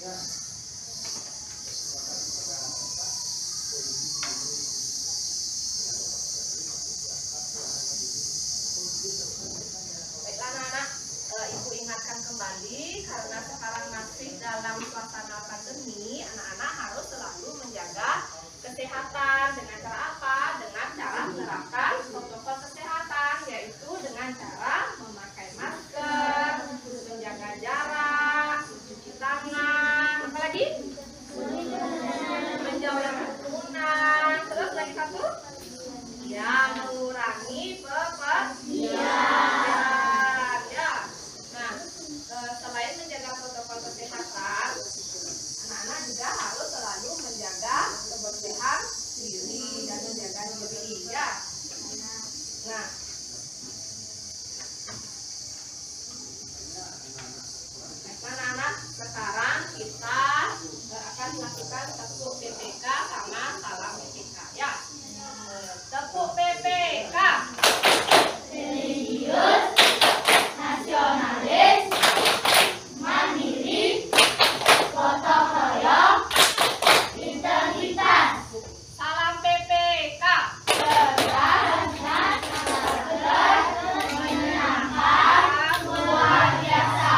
Baik anak-anak, Ibu ingatkan kembali karena sekarang masih dalam suasana pandemi, anak-anak harus selalu menjaga kesehatan dengan cara apa? Dengan cara menerapkan protokol kesehatan, yaitu dengan cara memakai masker, menjaga jarak, mencuci tangan, apa lagi? Menjauhi kerumunan. Terus lagi satu? Ya, mengurangi bepergian. Ya. Nah, selain menjaga protokol kesehatan, anak-anak juga harus selalu menjaga kebersihan diri dan menjaga diri. Ya. Nah, anak-anak, sekarang kita akan melakukan tepuk PPK sama salam PPK. Ya. Tepuk PPK. Religius, nasionalis, mandiri, gotong royong, integritas. Salam PPK. Berbahagia, cerdas, menyenangkan, luar biasa.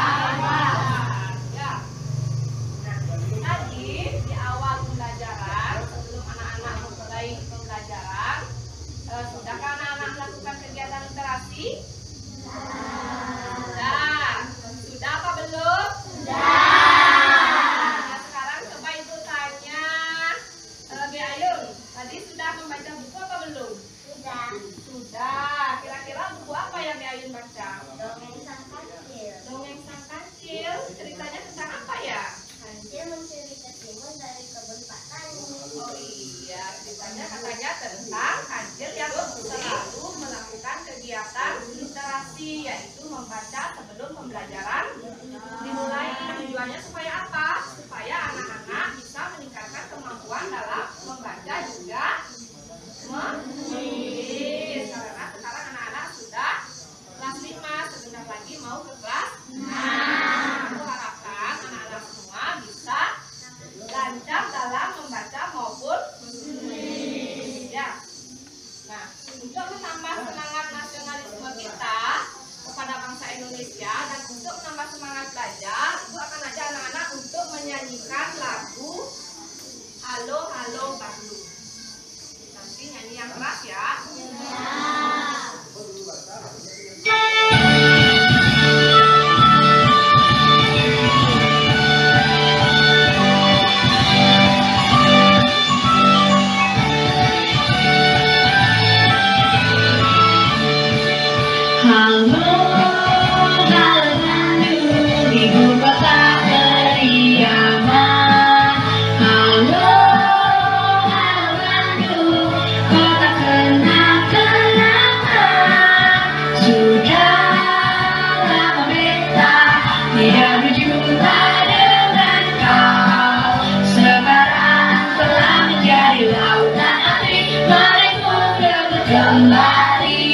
Ya. Nah, tadi di awal pembelajaran, sebelum anak-anak memulai pembelajaran, sudahkah anak-anak melakukan kegiatan literasi? Sudah. Sudah apa belum? Nah, sekarang coba Ibu tanya, Bi Ayun, tadi sudah membaca buku apa belum? Sudah. Kira-kira buku apa yang Bi Ayun baca? Dongeng sang kancil. Dongeng Sang Kancil. Ceritanya tentang apa ya? Kancil mencuri ketimun dari kebun Pak Tani. Oh iya, ceritanya katanya tentang kancil yang selalu melakukan kegiatan literasi, yaitu membaca sebelum pembelajaran dimulai. Tujuannya supaya apa? Supaya anak-anak bisa meningkatkan kemampuan dalam membaca juga menulis. Karena sekarang anak-anak sudah kelas 5, sebentar lagi mau ke kelas 6. Aku harapkan anak-anak semua bisa lancar dalam membaca maupun menulis. Ya. Nah, untuk menambah semangat nasionalisme kita kepada bangsa Indonesia dan untuk menambah semangat belajar, Ibu akan ajak anak-anak untuk menyanyikan lagu Halo Halo Bandung. Nanti nyanyi yang keras ya. Halo, halo Bandung, ibu kota keriaman. Halo, halo Bandung, kota kenang-kenangan. Sudah lama beta tidak berjumpa dengan kau. Sekarang telah menjadi lautan api, mari berebut kembali.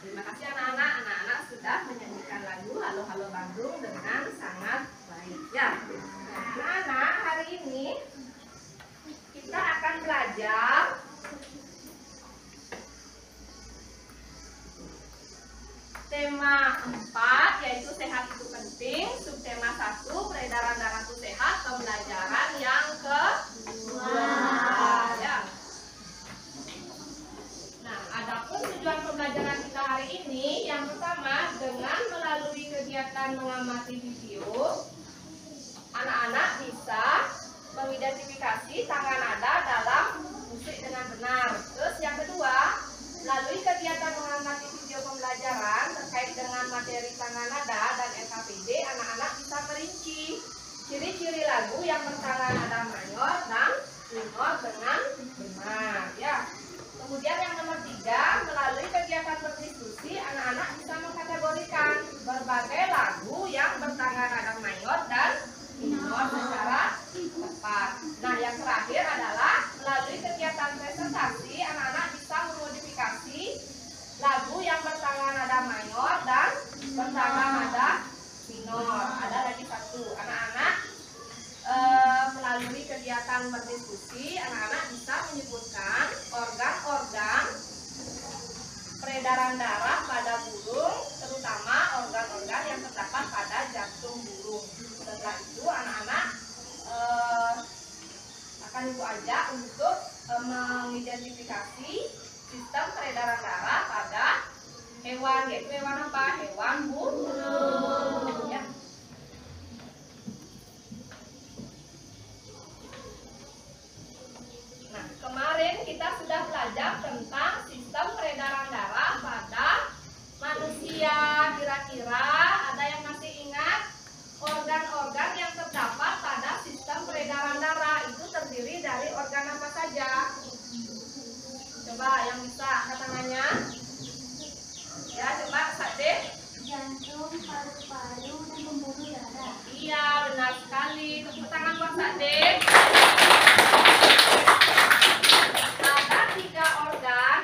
Terima kasih anak-anak. Anak-anak sudah menyanyikan lagu Halo Halo Bandung dengan sangat baik. Ya. Nah, anak-anak, hari ini kita akan belajar tema 4, yaitu sehat itu penting. Subtema 1, peredaran darah itu sehat. Pembelajaran yang kedua. Ya. Nah, adapun tujuan pembelajaran kita hari ini, yang pertama, dengan melalui kegiatan mengamati video, anak-anak bisa mengidentifikasi tangga nada dalam musik dengan benar. Terus yang kedua, melalui kegiatan mengamati video pembelajaran terkait dengan materi tangga nada dan LKPD, anak-anak bisa merinci ciri-ciri lagu yang bertangga nada mayor dan minor dengan benar. Ya. Kemudian yang nomor 3, melalui kegiatan berdiskusi, anak-anak bisa mengkategorikan berbagai lagu yang bertangga nada mayor dan minor secara tepat. Nah, yang terakhir adalah melalui kegiatan presentasi, anak-anak bisa memodifikasi lagu untuk mengidentifikasi sistem peredaran darah pada hewan, yaitu hewan apa? Hewan burung. Ya. Nah, kemarin kita sudah belajar tentang sistem peredaran darah pada manusia. Kira-kira ada yang masih ingat organ-organ yang terdapat pada sistem peredaran darah itu terdiri dari organ apa saja? Coba yang bisa angkat tangannya. Ya, coba Sakti. Jantung, paru-paru, dan pembuluh darah. Iya, benar sekali. Tepuk tangan buat Sakti. Ada 3 organ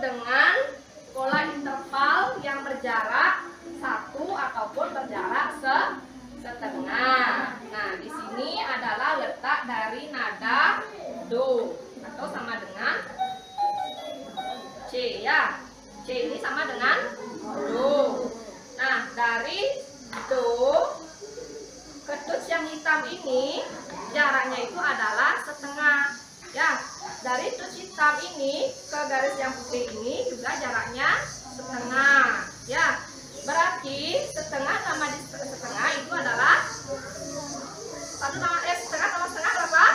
dengan pola interval yang berjarak 1 ataupun berjarak setengah. Nah, di sini adalah letak dari nada do atau sama dengan C ya. C ini sama dengan do. Nah, dari do ke tuts yang hitam ini jaraknya itu adalah setengah ya. Dari tuts hitam ini ke garis yang putih ini juga jaraknya setengah ya. Berarti setengah tambah setengah itu adalah setengah tambah setengah berapa?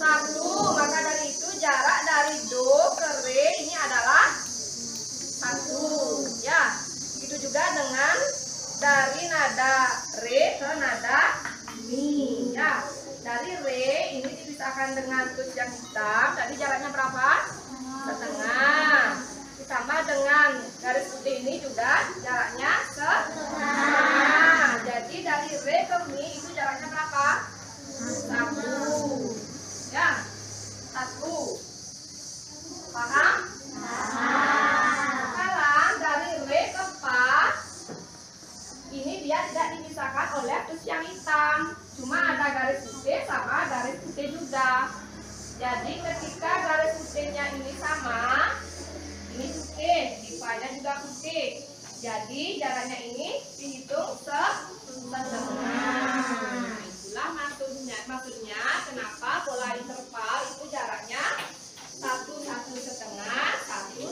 1. Maka dari itu jarak dari do ke re ini adalah 1 ya. Begitu juga dengan dari nada re ke nada mi ya. Dari re ini dipisahkan dengan tuts yang hitam, tadi jaraknya berapa? Setengah. Ditambah dengan garis putih ini juga jaraknya setengah. Jadi dari re ke mi itu jaraknya berapa? 1 ya. 1. Paham? Sekarang dari re ke fa ini dia tidak dipisahkan oleh tuts yang hitam, cuma ada garis putih sama garis putih juga. Jadi ketika garis putihnya ini sama, ini putih, di fa-nya juga putih. Jadi jaraknya ini dihitung setengah. Itulah maksudnya kenapa pola interval itu jaraknya 1 setengah, 1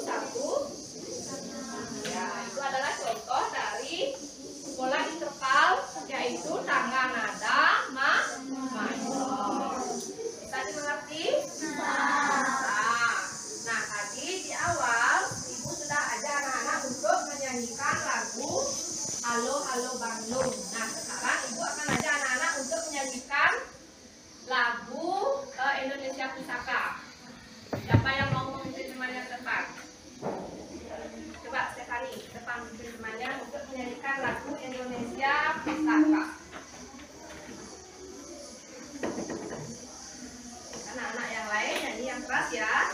ya. Itu adalah contoh dari pola interval, yaitu tangga nada mayor. Bisa dimengerti? Bisa. Nah, tadi di awal Ibu sudah ajar anak-anak untuk menyanyikan lagu Halo Halo Bandung. Nah, sekarang Ibu akan ajar anak-anak untuk menyanyikan lagu Indonesia Pusaka. Siapa yang mau memimpin semuanya ke depan? Coba Stefani, depan memimpin semuanya untuk menyanyikan lagu Indonesia Pusaka. Anak-anak yang lain nyanyi yang keras ya.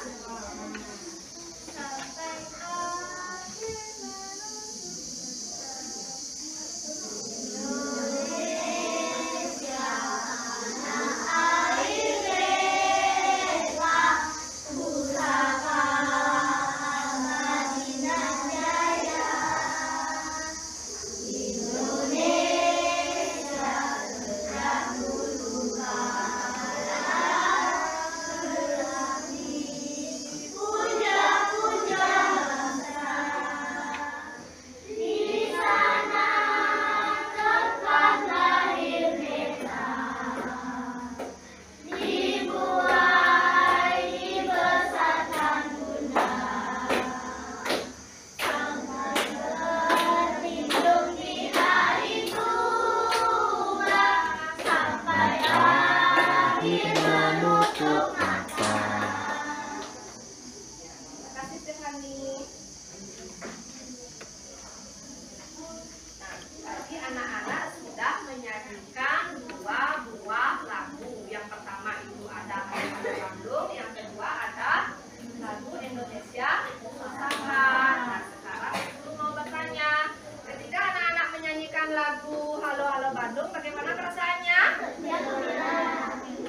Lagu Halo Halo Bandung, bagaimana perasaannya?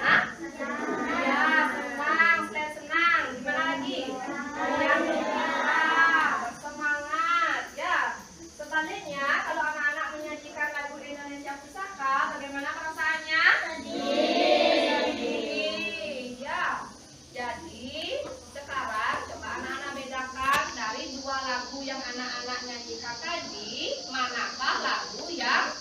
Hah? Ya, senang, saya senang. Gimana lagi? Ya, bersemangat. Ya, sebaliknya kalau anak-anak menyanyikan lagu Indonesia Pusaka, bagaimana perasaannya? Sedih. Ya, jadi sekarang coba anak-anak bedakan dari dua lagu yang anak-anak nyanyikan tadi, manakah lagu yang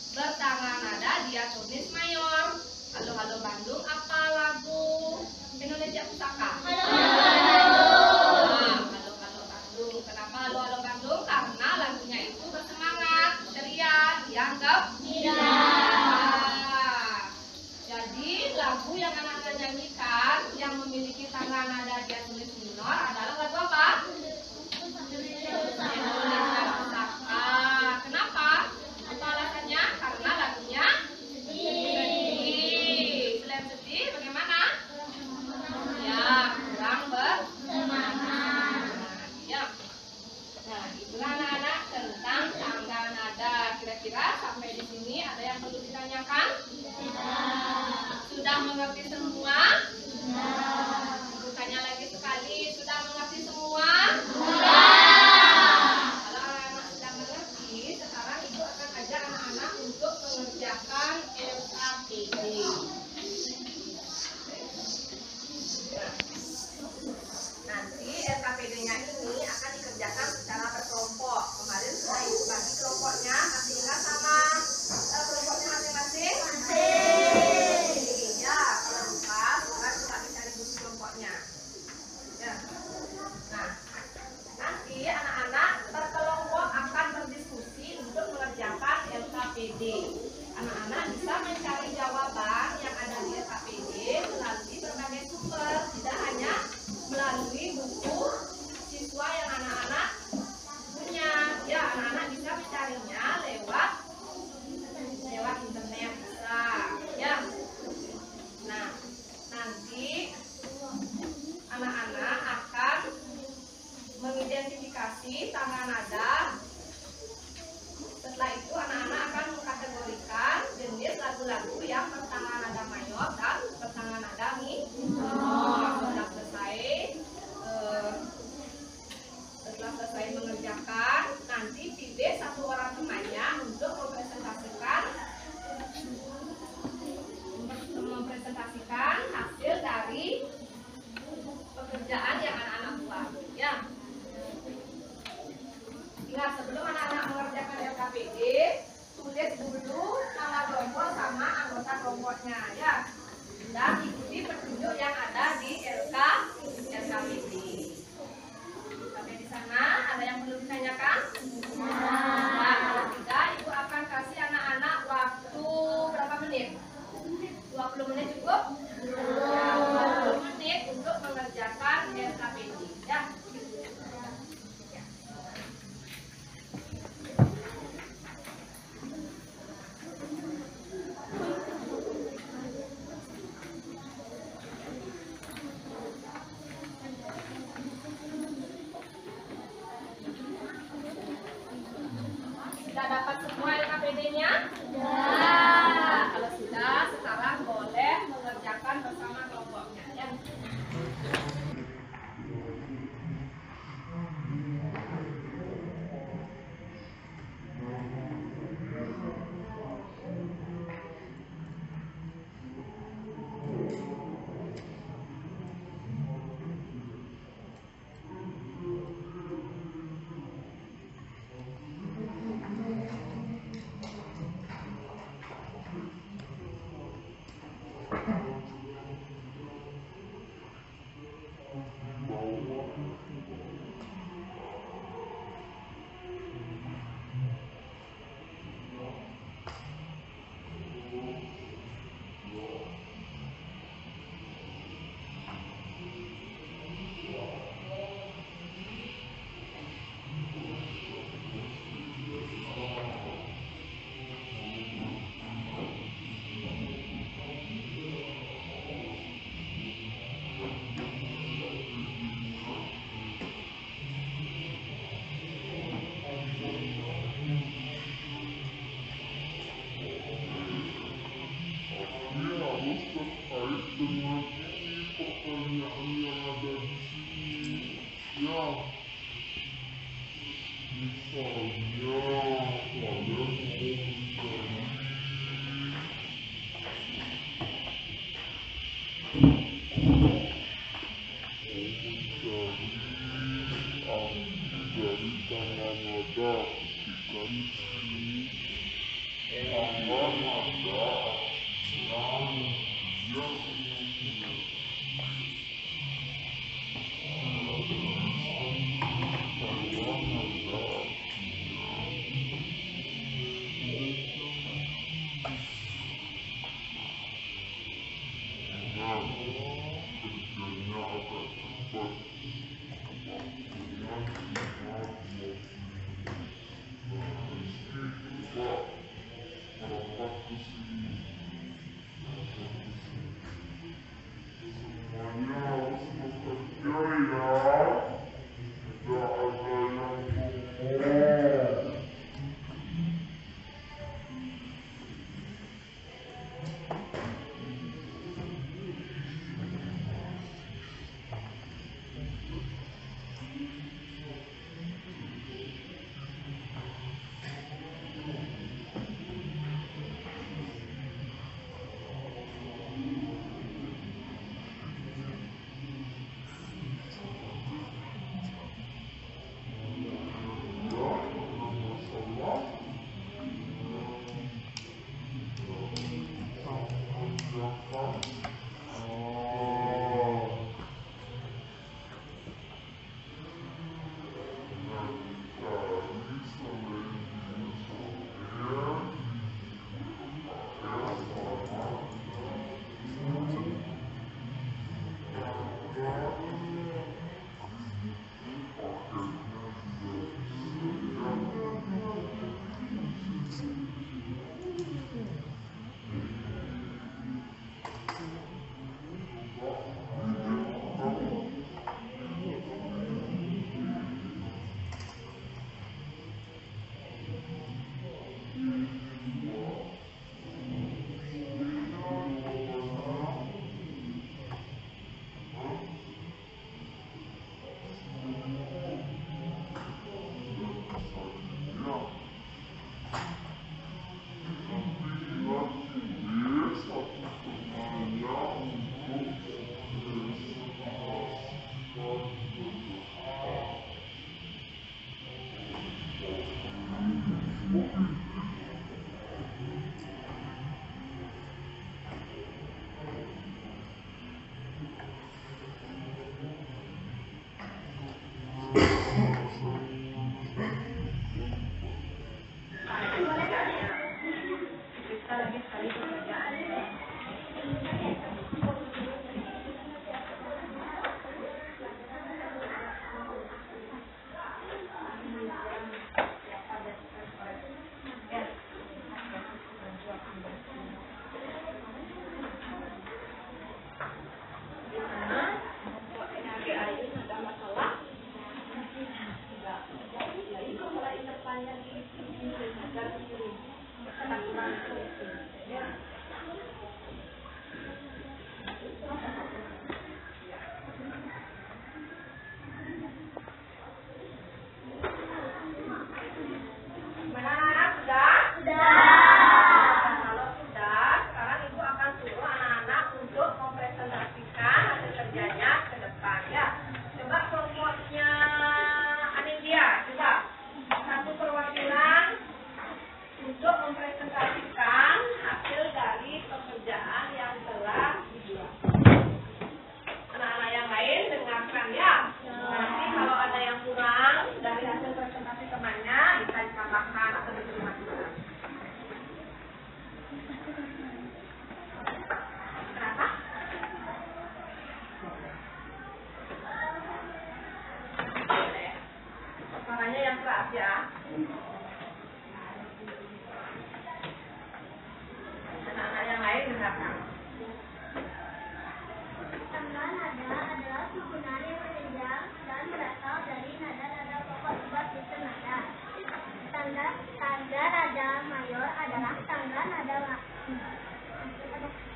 bertangga nada diatonis mayor? Halo Halo Bandung apa lagu Indonesia Pusaka? Halo Halo Bandung. Kenapa Halo Halo Bandung? Karena lagunya itu bersemangat, ceria, dianggap jadi lagu yang anak-anak nyanyikan yang memiliki tangga nada diatonis minor adalah lagu apa? Indonesia Pusaka. Kenapa? Apa alasannya? Karena lagunya sedih. Selain sedih, bagaimana? Ya, kurang bersemangat.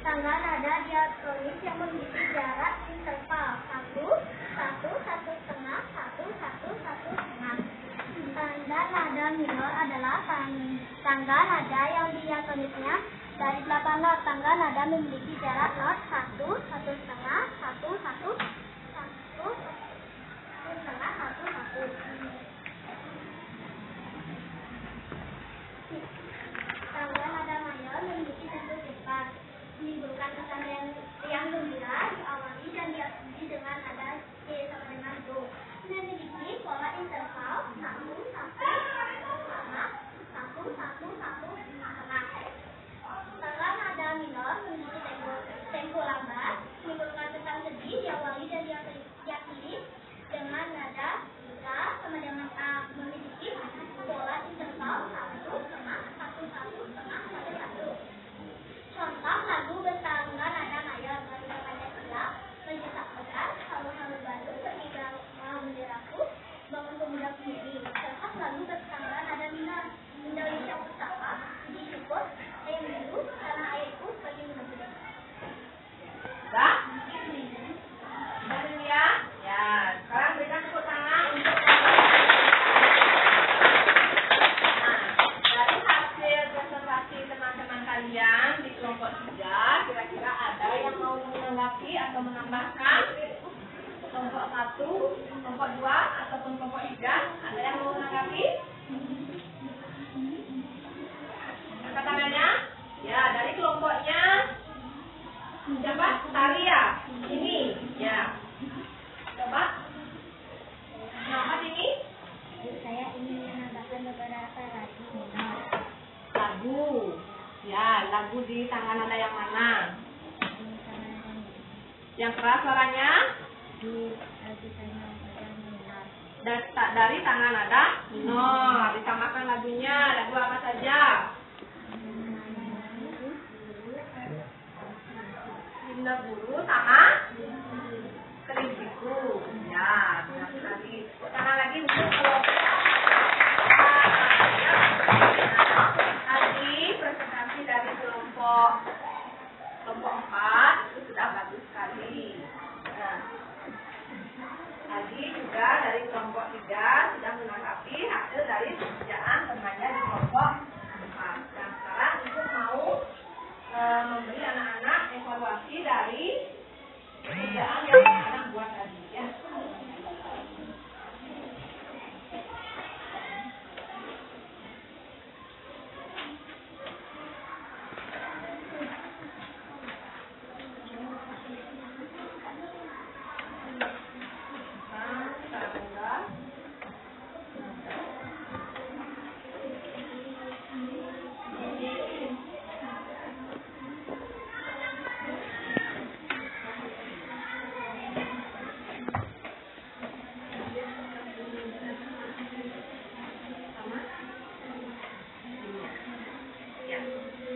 Tangga nada diatonis yang memiliki jarak interval 1, 1, 1,5, 1, 1, 1,5. Tanda nada minor adalah tangga nada yang diatonisnya dari 8 not. Tangga nada memiliki jarak not 1, 1,5, 1, 1, 1, 1,5, 1, 1. Tangga nada mayor memiliki bentuk cepat, menimbulkan kesan yang gembira, diawali dan melengkapi atau menambahkan kelompok 1, kelompok 2, ataupun kelompok 3? Ada yang mau menanggapi? Angkat tangannya. Ya, dari kelompoknya siapa? Tari ya? Ini. Ya. Coba. Kenapa ini? Saya ingin menambahkan beberapa lagu minor. Lagu. Ya, lagu di tangan nada yang mana? Yang keras suaranya? Di lagu saya ada minor. Dari tangan nada minor. Ditambahkan lagunya. Lagu apa saja? Himne Guru sama Kelindiku. Ya, benar sekali. Tangan lagi untuk kelompok. Tadi presentasi dari kelompok 4 itu sudah bagus sekali. Nah, tadi juga dari kelompok 3 sudah menanggapi hasil dari pekerjaan temannya di kelompok 4. Dan sekarang ibu mau memberi anak-anak evaluasi dari pekerjaan yang anak buat tadi ya.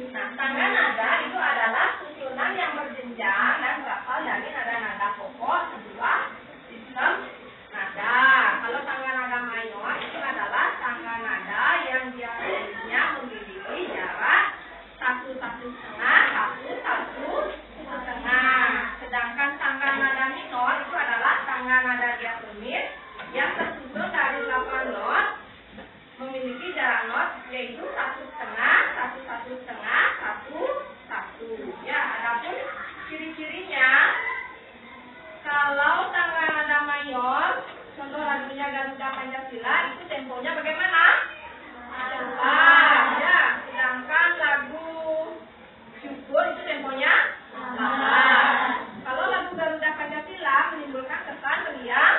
Nah, tangga nada itu adalah susunan yang berjenjang dan berasal dari nada-nada pokok sebuah sistem nada. Kalau tangga nada mayor itu adalah tangga nada yang biasanya memiliki jarak 1,5, 1,5. Sedangkan tangga nada minor itu adalah tangga nada diatonis yang tersusun dari 8 not, memiliki jarak not yaitu 1,5, 1,5, 1,1. Ya, adapun ciri-cirinya, kalau tangga nada mayor, contoh lagunya Garuda Pancasila, itu temponya bagaimana? Cepat, ya. Sedangkan lagu Syukur itu temponya lambat. Kalau lagu Garuda Pancasila menimbulkan kesan meriah.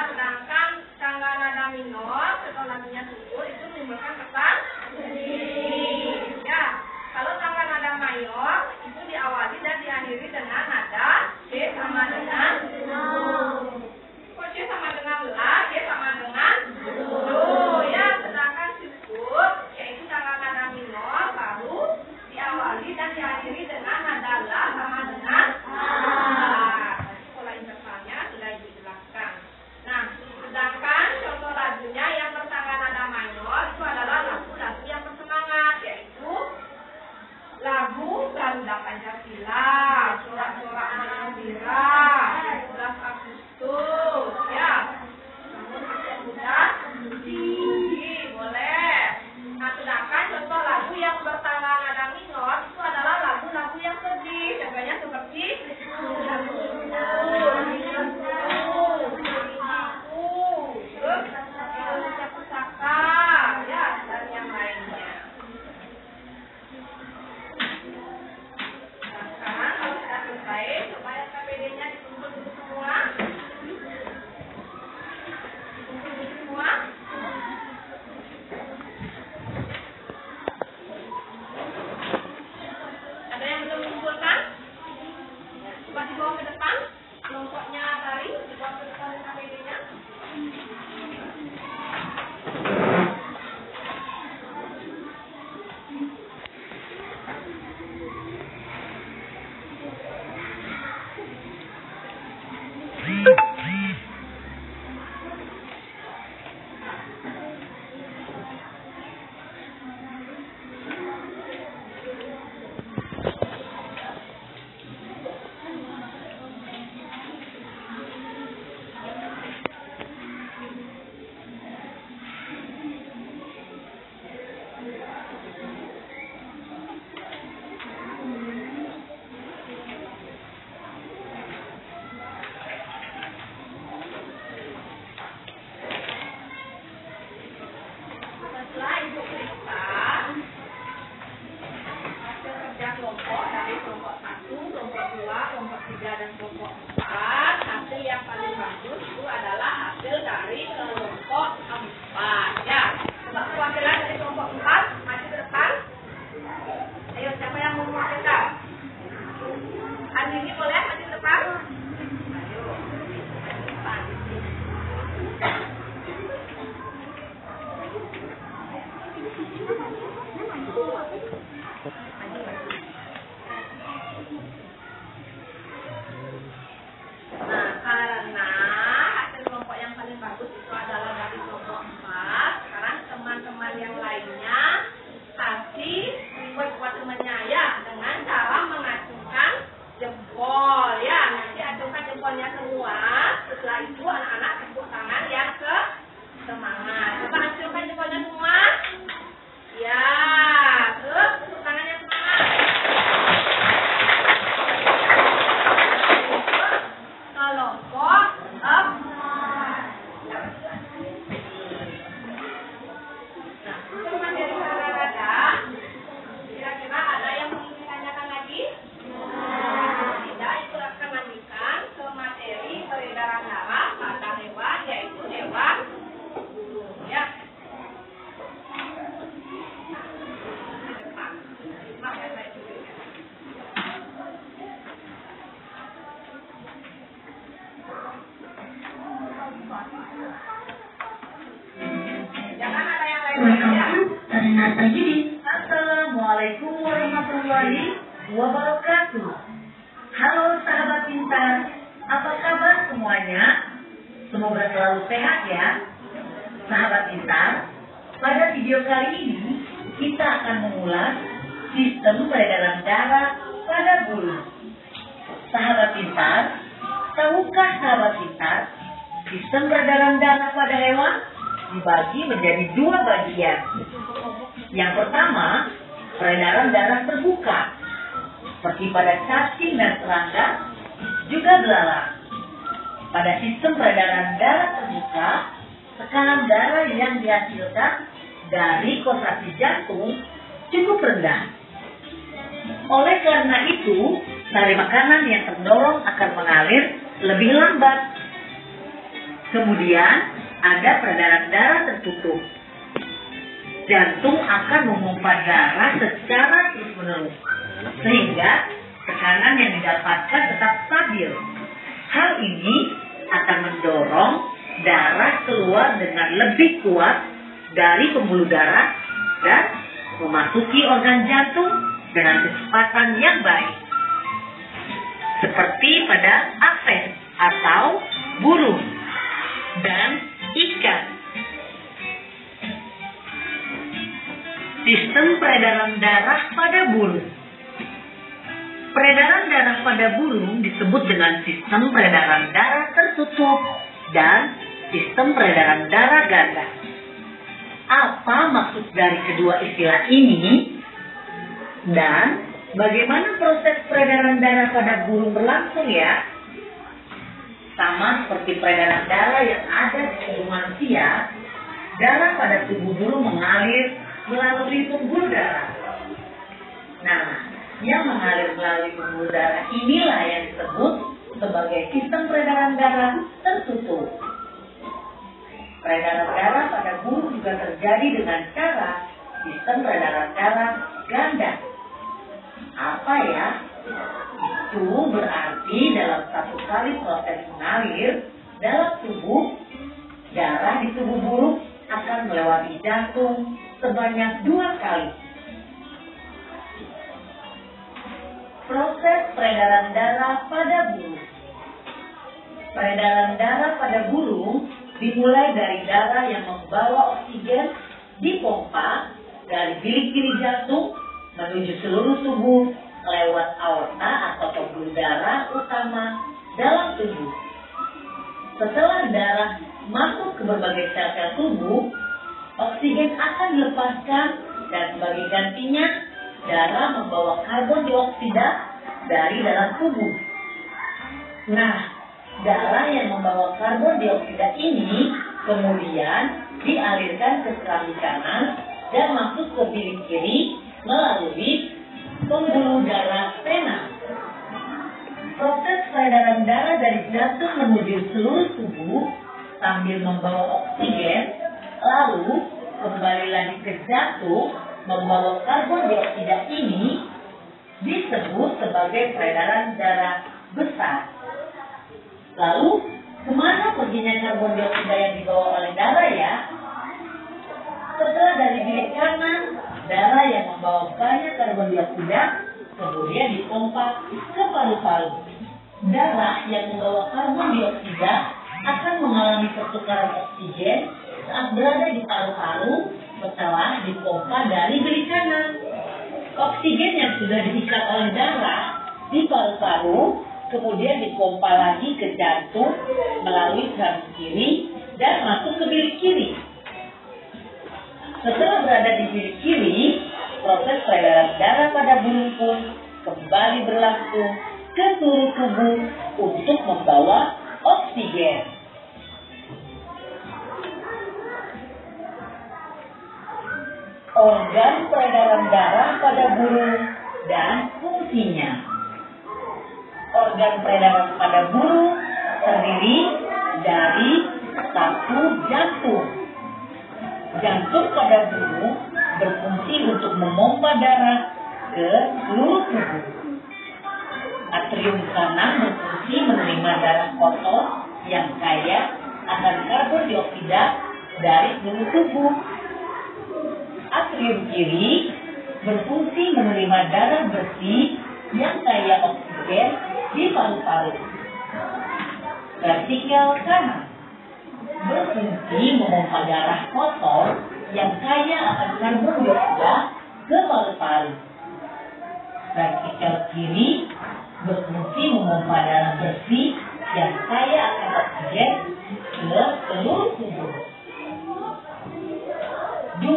Sedangkan tangga nada minor, contoh lagunya Syukur itu menimbulkan kesan sedih. Ya, kalau tangga nada mayor itu diawali dan diakhiri dengan nada C sama dengan kok C sama dengan La, C sama dengan Do. Ya, sedangkan Syukur yaitu tangga nada minor baru diawali dan diakhiri dengan nada La sama dengan pola intervalnya sudah dijelaskan. Nah, sedangkan contoh lagunya yang bertangga nada mayor itu adalah lagu-lagu yang bersemangat, yaitu lagu Garuda Pancasila, Sorak-sorak Gembira, 17 Agustus, ya. Namun masih muda, boleh. Nah, sedangkan contoh lagu yang bertangga nada minor itu adalah lagu-lagu yang sedih, contohnya seperti dan yang lainnya. Nah, sekarang kalau sudah selesai, coba yang KPD-nya dikumpul dulu semua. Dikumpul dulu semua. Ada yang belum mengumpulkan? Coba dibawa ke depan. Kelompoknya Tari, dibawa ke depan KPD-nya. pada kelompok 4, hasil yang paling bagus itu adalah hasil dari kelompok 4 ya. Coba perwakilan dari kelompok 4 maju ke depan. Ayo, siapa yang mau mewakilkan? Andini boleh maju ke depan? Ayo, maju ke depan. Nah, karena hasil kelompok yang paling bagus itu adalah dari kelompok 4, sekarang teman-teman yang lainnya kasih reward buat temannya ya, dengan cara mengacungkan jempol ya. Nanti acungkan jempolnya semua. Setelah itu anak-anak tepuk tangan yang ke semangat. Coba acungkan jempolnya semua. Ya, terus tepuk tangan yang semangat. Kelompok 4. Nah, teman dari Sararada, kira-kira ada yang mau ditanyakan lagi? Tidak, itu akan lanjutkan ke materi peredaran darah pada hewan, yaitu hewan burung ya. Maaf ya, saya dulu ya. Jangan ada yang lain ya. Assalamualaikum warahmatullahi wabarakatuh. Halo sahabat pintar, apa kabar semuanya? Semoga selalu sehat ya. Sahabat pintar, pada video kali ini kita akan mengulas sistem peredaran darah pada burung. Sahabat pintar, tahukah sahabat pintar, sistem peredaran darah pada hewan dibagi menjadi 2 bagian. Yang pertama, peredaran darah terbuka, seperti pada cacing dan serangga, juga belalang. Pada sistem peredaran darah terbuka, tekanan darah yang dihasilkan dari kontraksi jantung cukup rendah. Oleh karena itu, sari makanan yang terdorong akan mengalir lebih lambat. Kemudian, ada peredaran darah tertutup. Jantung akan memompa darah secara terus-menerus, sehingga tekanan yang didapatkan tetap stabil. Hal ini akan mendorong darah keluar dengan lebih kuat dari pembuluh darah dan memasuki organ jantung dengan kecepatan yang baik. Seperti pada aves atau burung dan ikan. Sistem peredaran darah pada burung. Peredaran darah pada burung disebut dengan sistem peredaran darah tertutup dan sistem peredaran darah ganda. Apa maksud dari kedua istilah ini? Dan bagaimana proses peredaran darah pada burung berlangsung ya? Sama seperti peredaran darah yang ada di tubuh manusia, darah pada tubuh burung mengalir melalui pembuluh darah. Nah, yang mengalir melalui pembuluh darah inilah yang disebut sebagai sistem peredaran darah tertutup. Peredaran darah pada burung juga terjadi dengan cara sistem peredaran darah ganda. Apa ya? Itu berarti dalam satu kali proses mengalir dalam tubuh, darah di tubuh burung akan melewati jantung sebanyak 2 kali. Proses peredaran darah pada burung. Peredaran darah pada burung dimulai dari darah yang membawa oksigen dipompa dari bilik-bilik jantung menuju seluruh tubuh lewat aorta atau pembuluh darah utama dalam tubuh. Setelah darah masuk ke berbagai sel-sel tubuh, oksigen akan dilepaskan dan sebagai gantinya darah membawa karbon dioksida dari dalam tubuh. Nah, darah yang membawa karbon dioksida ini kemudian dialirkan ke keramik kanan dan masuk ke bilik kiri melalui pembuluh darah vena. Proses peredaran darah dari jantung menuju seluruh tubuh sambil membawa oksigen, lalu kembali lagi ke jantung membawa karbon dioksida ini disebut sebagai peredaran darah besar. Lalu, kemana perginya karbon dioksida yang dibawa oleh darah ya? Setelah dari bilik kanan, darah yang membawa banyak karbon dioksida kemudian dipompa ke paru-paru. Darah yang membawa karbon dioksida akan mengalami pertukaran oksigen saat berada di paru-paru setelah dipompa dari bilik kanan. Oksigen yang sudah diikat oleh darah di paru-paru kemudian dipompa lagi ke jantung melalui keran kiri dan masuk ke bilik kiri. Setelah berada di bilik kiri, proses peredaran darah pada burung pun kembali berlangsung ke seluruh tubuh untuk membawa oksigen. Organ peredaran darah pada burung dan fungsinya. Organ peredaran pada burung terdiri dari satu jantung. Jantung pada burung berfungsi untuk memompa darah ke seluruh tubuh. Atrium kanan berfungsi menerima darah kotor yang kaya akan karbon dioksida dari seluruh tubuh. Atrium kiri berfungsi menerima darah bersih yang kaya oksigen di paru-paru. Vertikal kanan berfungsi memompa darah kotor yang kaya akan karbon dioksida ke paru-paru. Vertikal kiri berfungsi memompa darah bersih yang kaya akan oksigen ke seluruh tubuh. 2.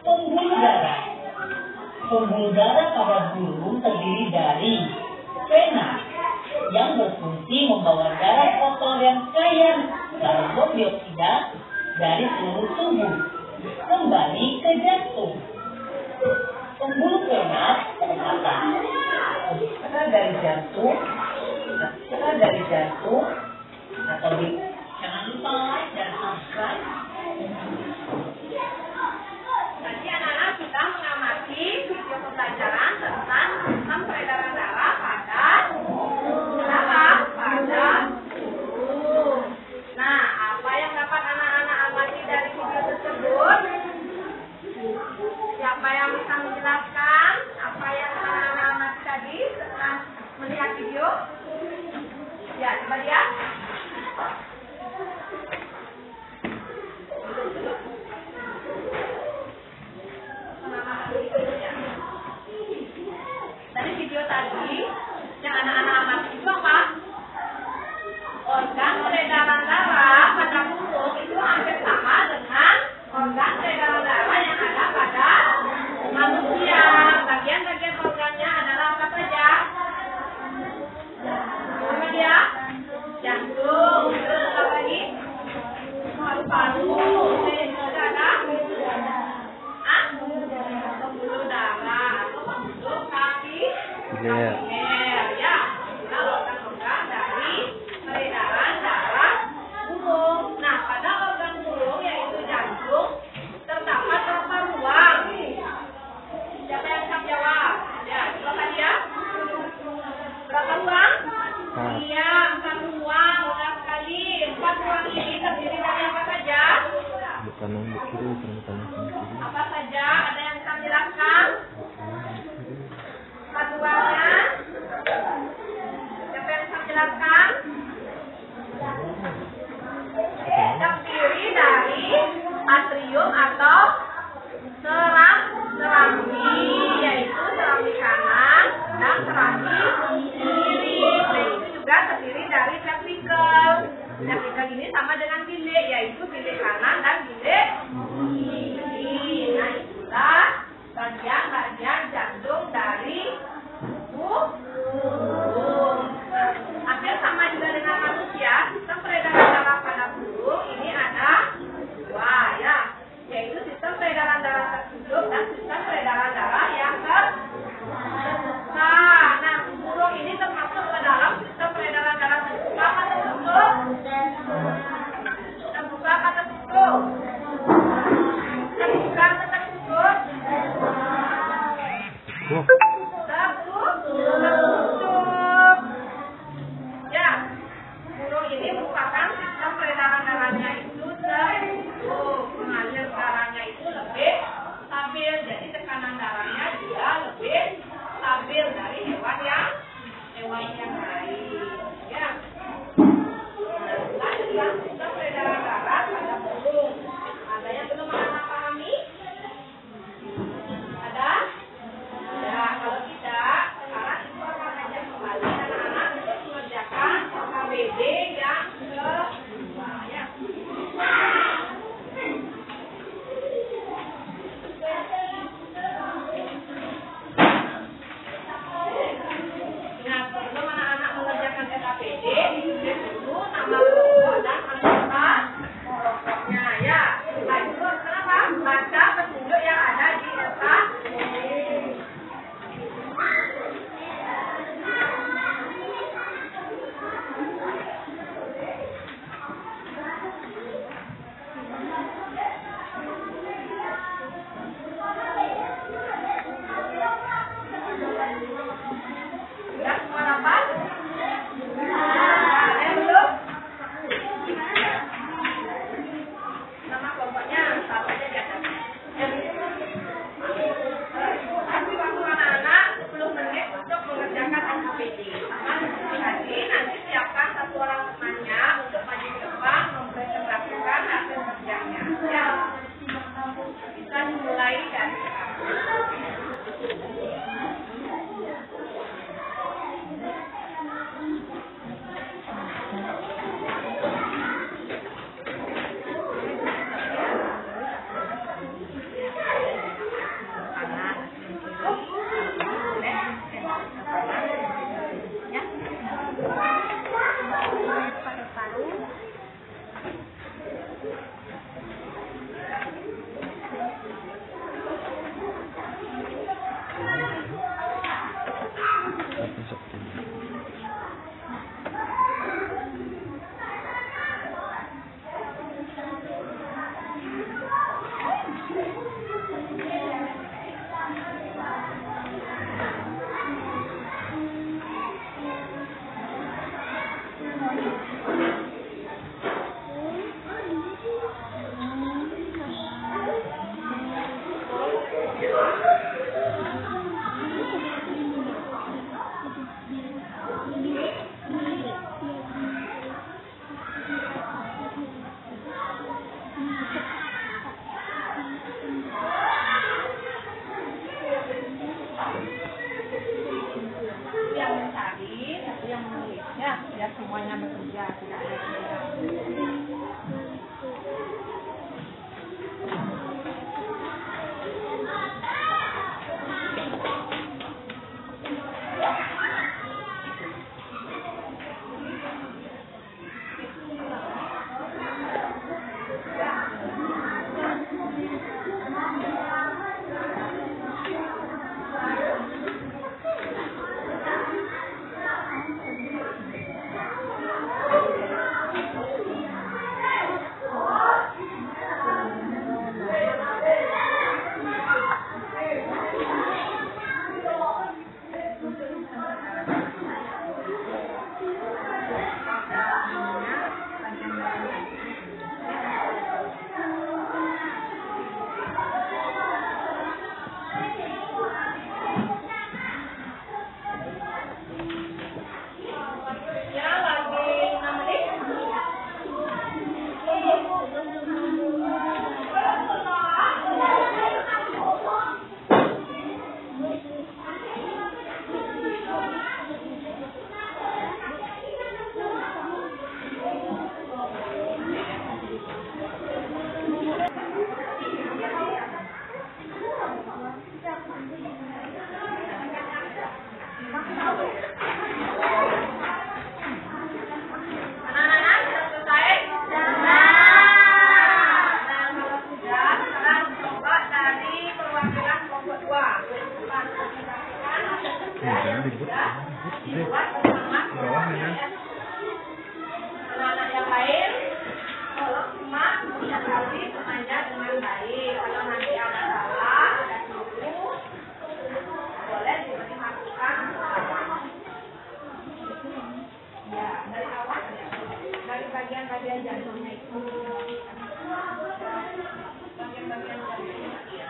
Pembuluh darah. Pembuluh darah pada burung terdiri dari vena yang berfungsi membawa darah kotor yang kaya karbon dioksida dari seluruh tubuh kembali ke jantung. Pembuluh vena terbatas setelah dari jantung atau jangan lupa like dan subscribe. Tadi anak-anak sudah mengamati video pembelajaran tentang sistem peredaran darah pada burung. Nah, apa yang dapat anak-anak amati dari video tersebut? Siapa yang bisa menjelaskan apa yang anak-anak amati tadi setelah melihat video? Ya, coba lihat. Dari video tadi yang anak-anak amati itu apa? Organ peredaran darah pada burung itu hampir sama dengan organ peredaran darah yang ada pada manusia. Bagian-bagian organnya adalah apa saja? Apa dia? Jantung, terus apa lagi? Paru-paru, pembuluh darah atau pembuluh kapiler ya. Itulah organ-organ dari peredaran darah burung. Nah, pada organ burung yaitu jantung terdapat berapa ruang? Siapa yang bisa jawab? Ya, coba dia. Berapa ruang? Iya, 4 ruang. Benar sekali. 4 ruang ini terdiri dari apa saja? Apa saja? Ada yang bisa menjelaskan? 4 ruangnya? Siapa yang bisa menjelaskan? Terdiri dari atrium atau serambi, yaitu serambi kanan dan serambi kiri. Nah, itu juga terdiri dari ventrikel. Ventrikel ini sama dengan bilik, yaitu bilik kanan dan bilik kiri. Nah, itulah bagian-bagian jantung dari burung. Hampir sama juga dengan manusia, sistem peredaran darah pada burung ini ada 2 ya, yaitu sistem peredaran darah tertutup dan sistem peredaran darah yang terbuka. Nah, burung ini termasuk ke dalam sistem biar semuanya bekerja, tidak ada kendala. Anak-anak yang lain, kalau emak punya kali semuanya dengan baik. Kalau nanti ada salah, ada keliru, boleh dimasukkan ke awal. Ya, dari awal, dari bagian-bagian jantungnya itu. Bagian-bagian jantungnya.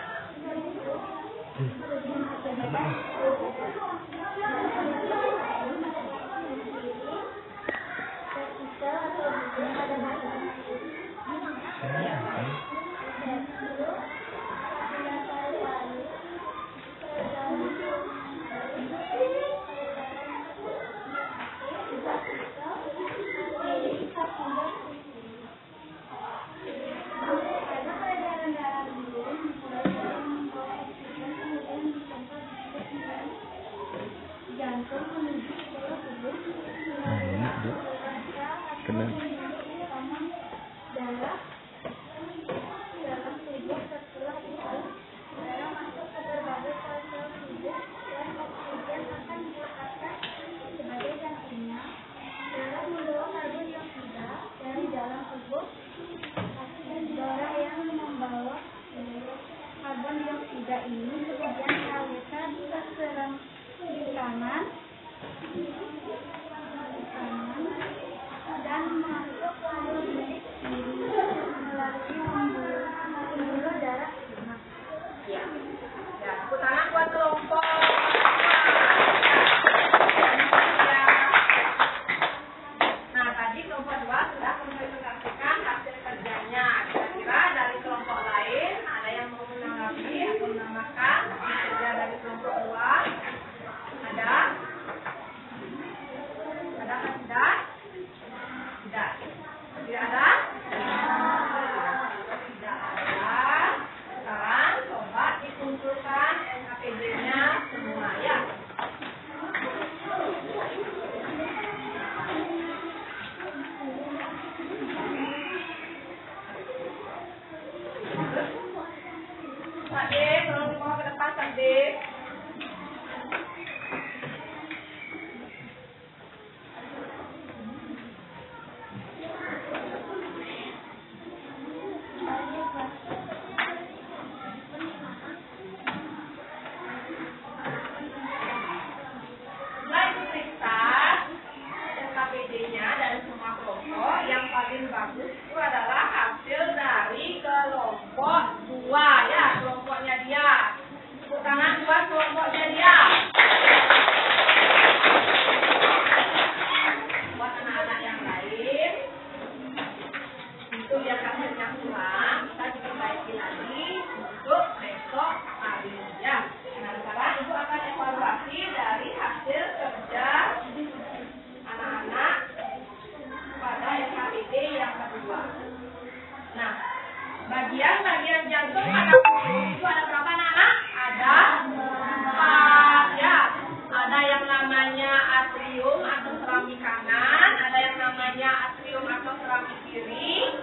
Bagus itu adalah hasil dari kelompok 2 ya, kelompoknya dia. Tepuk tangan buat kelompoknya dia. Buat anak-anak yang lain, itu yang hasilnya kurang, kita diperbaiki lagi untuk besok hari ya. Nah, sekarang ibu akan evaluasi dari hasil kerja anak-anak Nah, bagian jantung pada pembuluh itu ada berapa anak? Ada 4 ya. Ada yang namanya atrium atau serambi kanan, ada yang namanya atrium atau serambi kiri.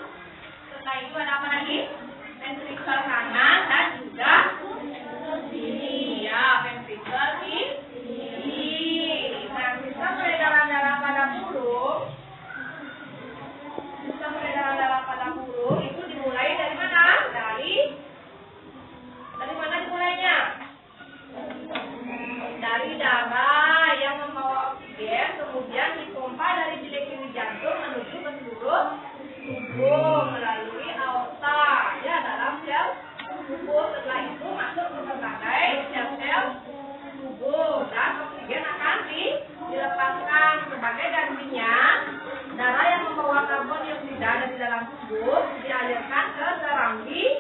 Setelah itu ada apa lagi? Ventricle kanan dan juga ini ya, ventricle kiri. Nah, sistem peredaran darah pada burung, itu dimulai dari mana? Dari mana dimulainya? Dari darah yang membawa oksigen, kemudian dipompa dari bilik kiri jantung menuju ke seluruh tubuh melalui aorta ya, dalam sel tubuh. Setelah itu masuk ke berbagai sel-sel tubuh dan oksigen akan dilepaskan. Sebagai gantinya, darah yang membawa karbon dioksida dari dalam tubuh dialirkan ke serambi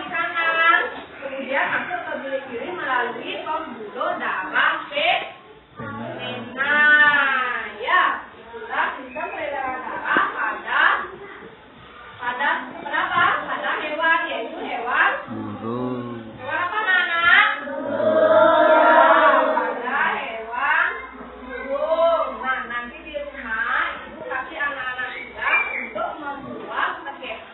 kanan, kemudian masuk ke bilik kiri melalui pembuluh darah vena ya. Itulah sistem peredaran darah pada hewan, yaitu hewan burung. Hewan apa anak? Pada hewan burung. Nah, nanti di rumah ibu kasih anak-anak juga untuk membuat sketsa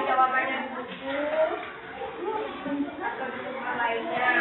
Jawabannya di buku atau di rumah lainnya.